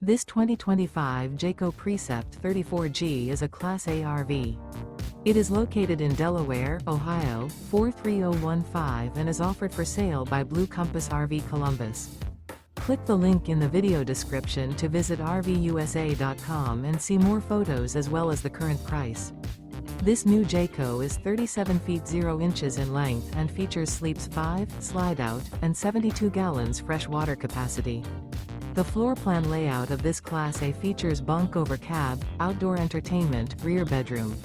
This 2025 Jayco Precept 34G is a Class A RV. It is located in Delaware, Ohio, 43015 and is offered for sale by Blue Compass RV Columbus. Click the link in the video description to visit RVUSA.com and see more photos as well as the current price. This new Jayco is 37 feet 0 inches in length and features sleeps 5, Slideout, and 72 gallons fresh water capacity. The floor plan layout of this Class A features bunk over cab, outdoor entertainment, rear bedroom.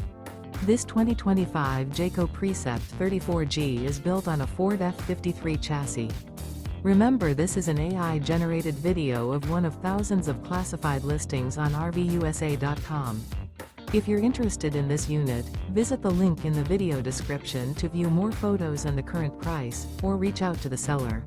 This 2025 Jayco Precept 34G is built on a Ford F53 chassis. Remember, this is an AI-generated video of one of thousands of classified listings on RVUSA.com. If you're interested in this unit, visit the link in the video description to view more photos and the current price, or reach out to the seller.